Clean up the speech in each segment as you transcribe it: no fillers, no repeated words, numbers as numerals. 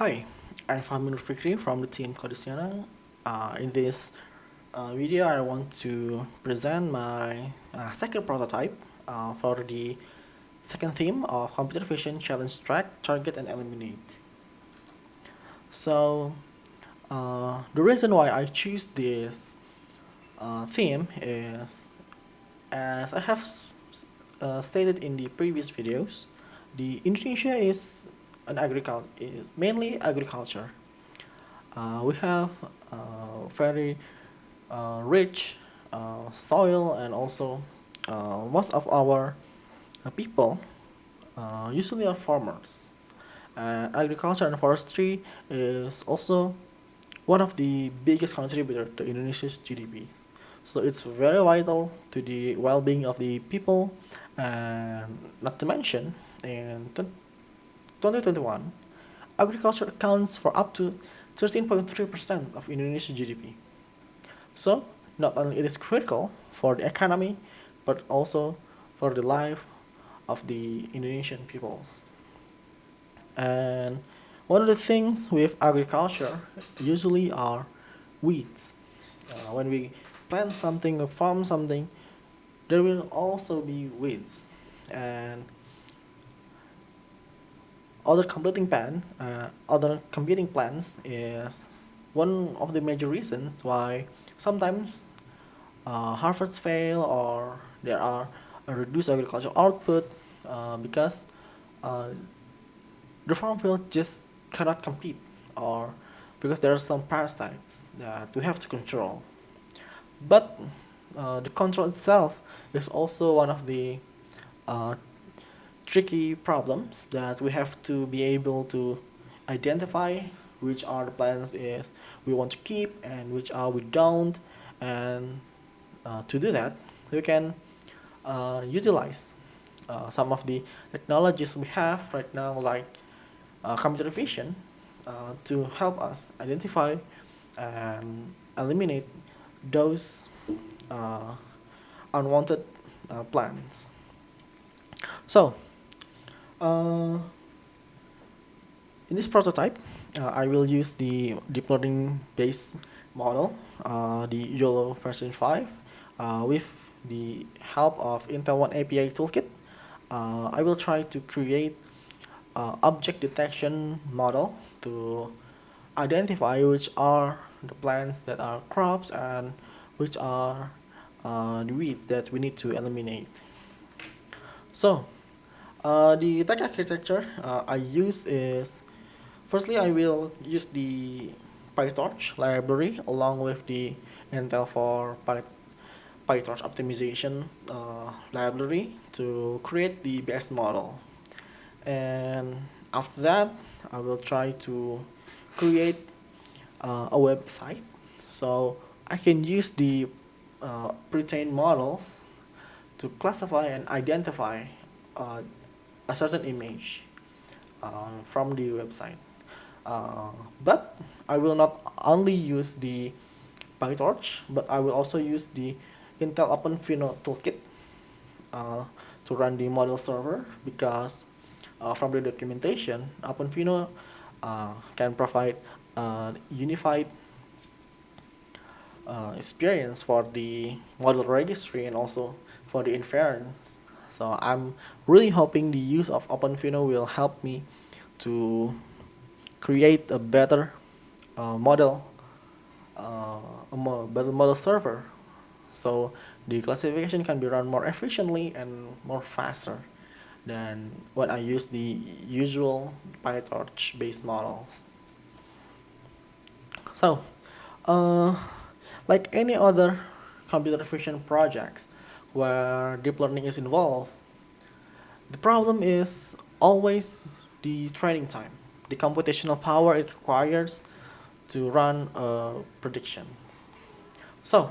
Hi, I'm Fahmi Fikri from the team Quotient. In this video, I want to present my second prototype for the second theme of computer vision challenge track, target, and eliminate. So, the reason why I choose this theme is, as I have stated in the previous videos, the Indonesia is mainly agriculture. We have very rich soil, and also most of our people usually are farmers. And agriculture and forestry is also one of the biggest contributor to Indonesia's GDP. So it's very vital to the well-being of the people, and not to mention, in 2021, agriculture accounts for up to 13.3% of Indonesia's GDP. So, not only it is critical for the economy, but also for the life of the Indonesian peoples. And one of the things with agriculture usually are weeds. When we plant something or farm something, there will also be weeds. And other competing plans is one of the major reasons why sometimes harvests fail, or there are a reduced agricultural output because uh, the farm field just cannot compete, or because there are some parasites that we have to control. But the control itself is also one of the uh, tricky problems that we have to be able to identify which are the plants is we want to keep and which are we don't. And to do that, we can utilize some of the technologies we have right now, like computer vision, to help us identify and eliminate those uh, unwanted plants. So, uh, in this prototype, I will use the deep learning based model, the YOLO version 5, with the help of Intel oneAPI toolkit. I will try to create object detection model to identify which are the plants that are crops and which are the weeds that we need to eliminate. So, the tech architecture I use is, firstly, I will use the PyTorch library along with the Intel for PyTorch optimization library to create the best model. And after that, I will try to create a website, so I can use the pre-trained models to classify and identify uh, a certain image from the website. But I will not only use the PyTorch, but I will also use the Intel OpenFino toolkit uh, to run the model server, because from the documentation, OpenFino can provide unified experience for the model registry and also for the inference. So I'm really hoping the use of OpenFino will help me to create a better model, better model server, so the classification can be run more efficiently and more faster than when I use the usual PyTorch based models. So, uh, like any other computer vision projects where deep learning is involved, the problem is always the training time, the computational power it requires to run a prediction. So,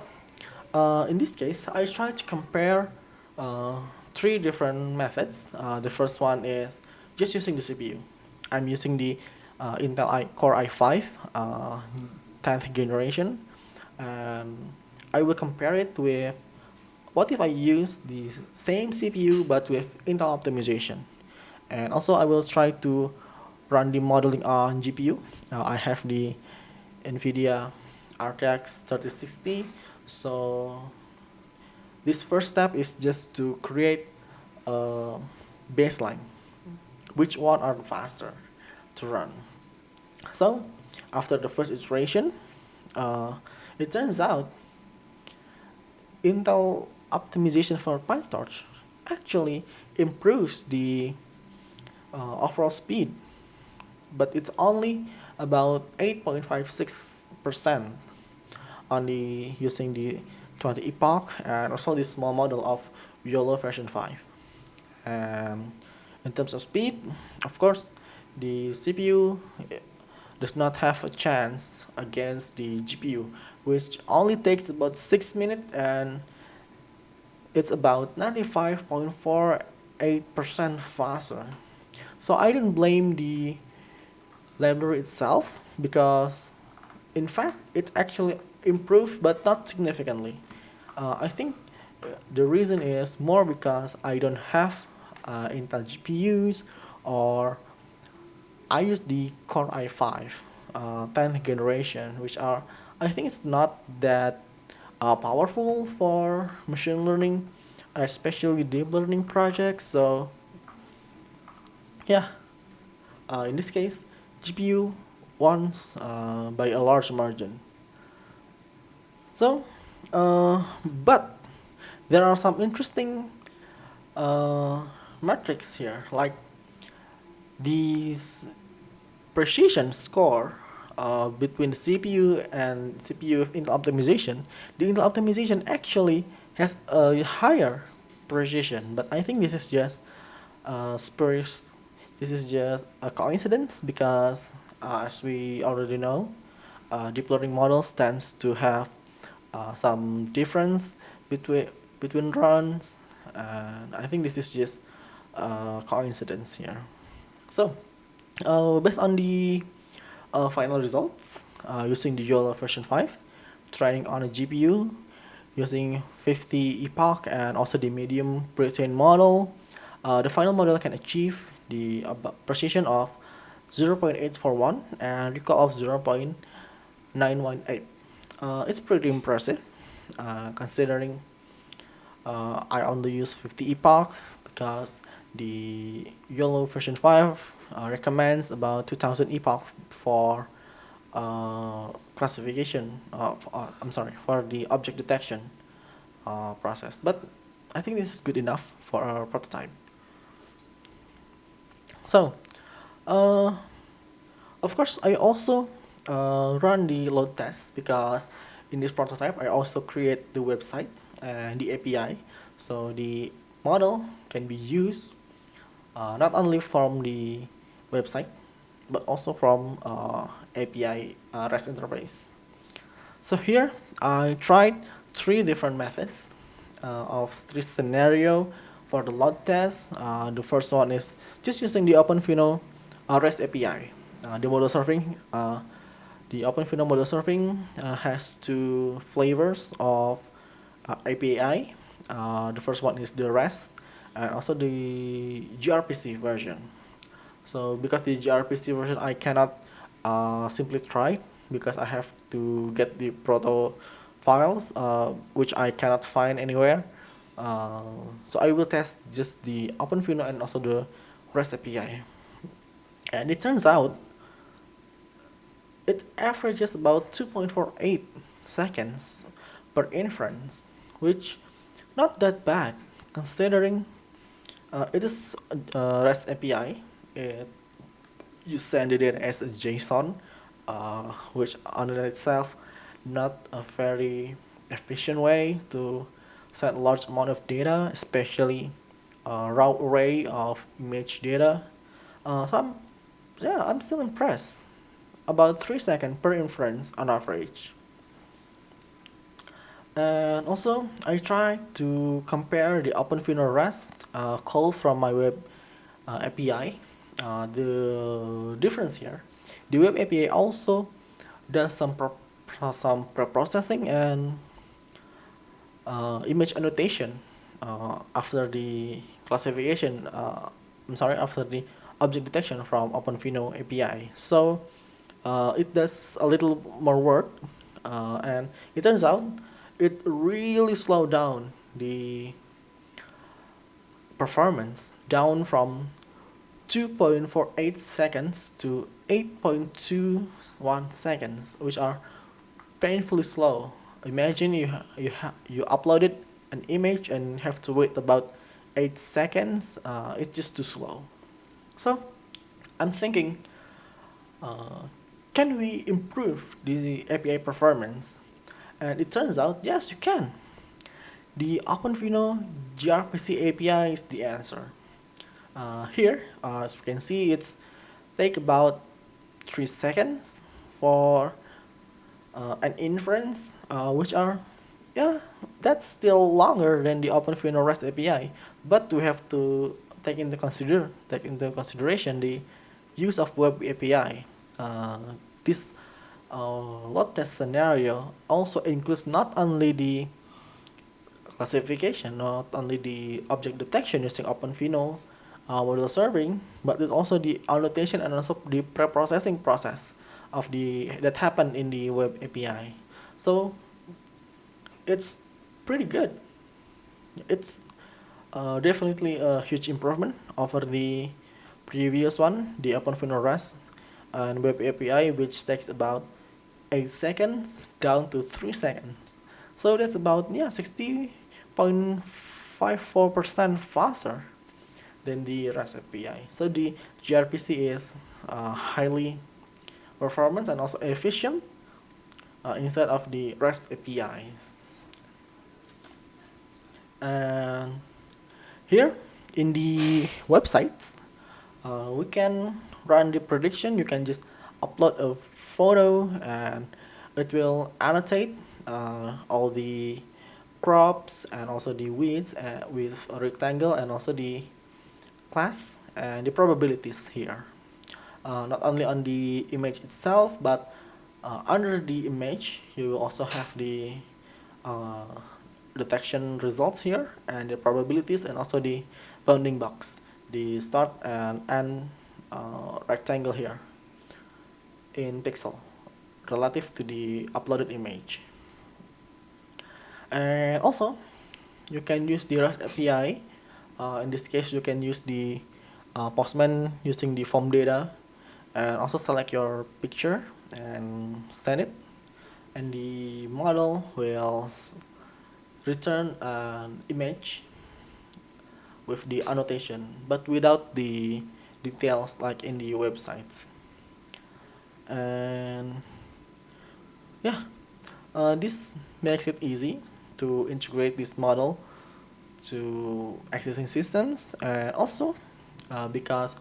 in this case, I try to compare uh, three different methods. The first one is just using the CPU. I'm using the Core i5 10th generation, and I will compare it with what if I use the same CPU but with Intel optimization. And also I will try to run the modeling on GPU. I have the NVIDIA RTX 3060. So this first step is just to create a baseline. Which one are faster to run? So after the first iteration, uh, it turns out Intel optimization for PyTorch actually improves the overall speed, but it's only about 8.56% on the using the 20 epoch and also the small model of YOLO version 5. And in terms of speed, of course, the CPU does not have a chance against the GPU, which only takes about 6 minutes and it's about 95.48% faster. So I don't blame the library itself because in fact it actually improved but not significantly. I think the reason is more because I don't have Intel GPUs or I use the Core i5 10th generation, which are I think it's not that powerful for machine learning, especially deep learning projects. So yeah, in this case, GPU wins by a large margin. So, but there are some interesting uh, metrics here, like these precision score between the CPU and CPU of Intel optimization. The Intel optimization actually has a higher precision, but I think this is just spurious. This is just a coincidence because, as we already know, deep learning models tends to have some difference between runs, and I think this is just a coincidence here. So, based on the final results, using the YOLO version 5, training on a GPU, using 50 epoch and also the medium pre-trained model, the final model can achieve the precision of 0.841 and recall of 0.918. It's pretty impressive considering I only use 50 epoch because the YOLO version 5 recommends about 2000 epoch for classification I'm sorry, for the object detection process, but I think this is good enough for our prototype. So uh, of course I also run the load test because in this prototype I also create the website and the API, so the model can be used not only from the website but also from API REST interface. So here I tried three different methods of three scenario for the load test. The first one is just using the OpenFino REST API. The model serving, the OpenFino model serving has two flavors of API. The first one is the REST and also the gRPC version. So because the gRPC version I cannot simply try because I have to get the proto files which I cannot find anywhere. Uh, so I will test just the OpenFino and also the REST API. And it turns out it averages about 2.48 seconds per inference, which not that bad considering it is REST API. You send it in as a JSON, which on itself not a very efficient way to send large amount of data, especially raw array of image data. I'm still impressed. About 3 seconds per inference on average. And also, I tried to compare the OpenFino REST call from my web API. The difference here, the web API also does some pre-processing and image annotation after the classification. I'm sorry, after the object detection from OpenVINO API. So it does a little more work, and it turns out it really slowed down the performance down from 2.48 seconds to 8.21 seconds, which are painfully slow. Imagine you uploaded an image and have to wait about 8 seconds. It's just too slow. So I'm thinking, uh, can we improve the API performance? And it turns out, yes, you can. The OpenVINO gRPC API is the answer. Here, as you can see, it's take about 3 seconds for an inference, which are, yeah, that's still longer than the OpenVINO REST API. But we have to take into consideration the use of web API. This load test scenario also includes not only the classification, not only the object detection using OpenVINO model serving, but it's also the annotation and also the pre-processing process of the that happen in the web API. So it's pretty good. It's definitely a huge improvement over the previous one, the OpenVINO REST and web API, which takes about 8 seconds down to 3 seconds. So that's about, yeah, 60.54% faster than the REST API. So the gRPC is highly performance and also efficient instead of the REST APIs. And here in the websites, we can run the prediction. You can just upload a photo and it will annotate all the crops and also the widths with a rectangle and also the class and the probabilities here. Not only on the image itself, but under the image, you will also have the uh, detection results here and the probabilities and also the bounding box, the start and end rectangle here in pixel relative to the uploaded image. And also, you can use the REST API. In this case, you can use the Postman using the form data and also select your picture and send it. And the model will return an image with the annotation, but without the details like in the websites. And yeah, this makes it easy to integrate this model to existing systems, and also because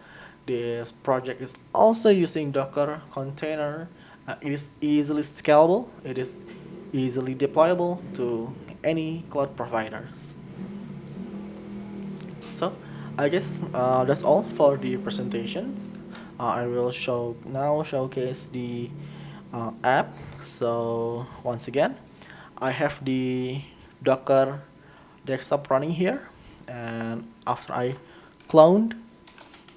this project is also using Docker container, it is easily scalable, it is easily deployable to any cloud providers. So I guess that's all for the presentations. I will showcase the app. So once again, I have the Docker desktop running here, and after I cloned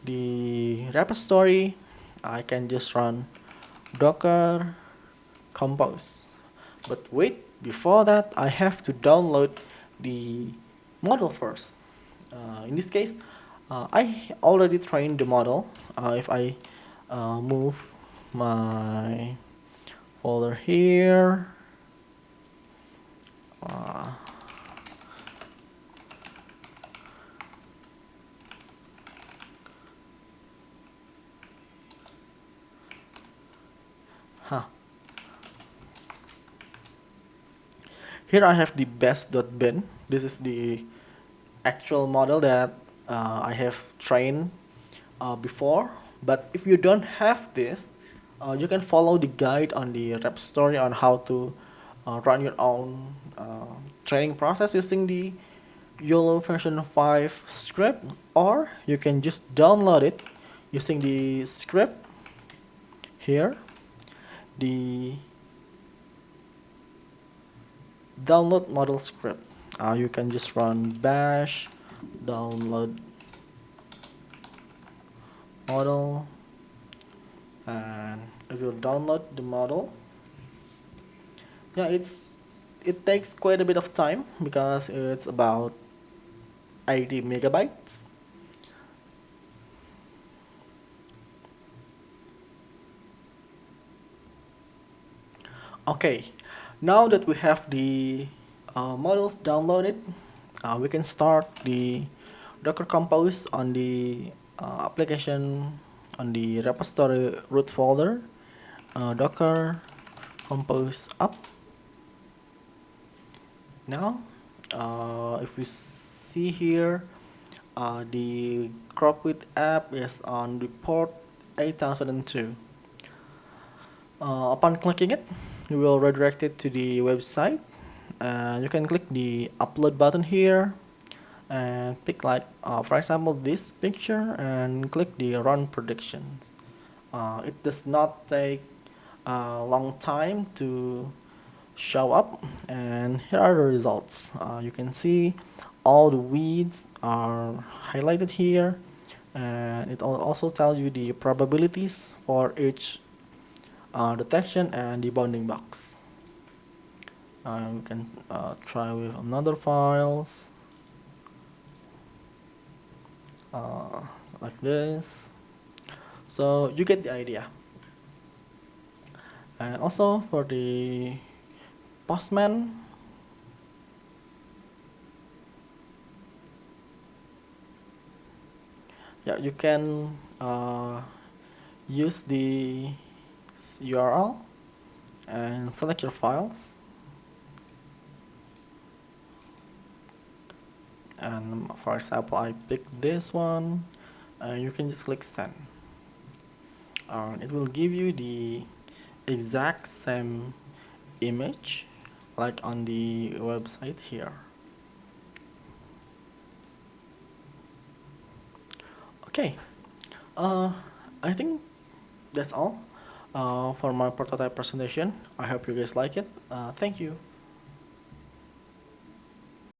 the repository, I can just run Docker compose. But wait, before that, I have to download the model first. In this case, I already trained the model. If I move my folder here, uh, huh. Here I have the best.bin. This is the actual model that I have trained before. But if you don't have this, you can follow the guide on the repository on how to run your own training process using the YOLO version 5 script, or you can just download it using the script here, the download model script. You can just run bash download model, and it will download the model. Yeah, it takes quite a bit of time because it's about 80 megabytes. Okay, now that we have the models downloaded, we can start the Docker Compose on the application on the repository root folder. Docker Compose up. Now, if we see here, the Crockwit app is on the port 8002. Upon clicking it, you will redirect it to the website. You can click the upload button here and pick like, for example, this picture and click the run predictions. It does not take a long time to show up, and here are the results. You can see all the weeds are highlighted here, and it will also tell you the probabilities for each detection and the bounding box. We can try with another files uh, like this. So you get the idea. And also for the Postman, yeah, you can use the URL and select your files. And for example, I picked this one, and you can just click send. It will give you the exact same image like on the website here. Okay, uh, I think that's all for my prototype presentation. I hope you guys like it. Thank you.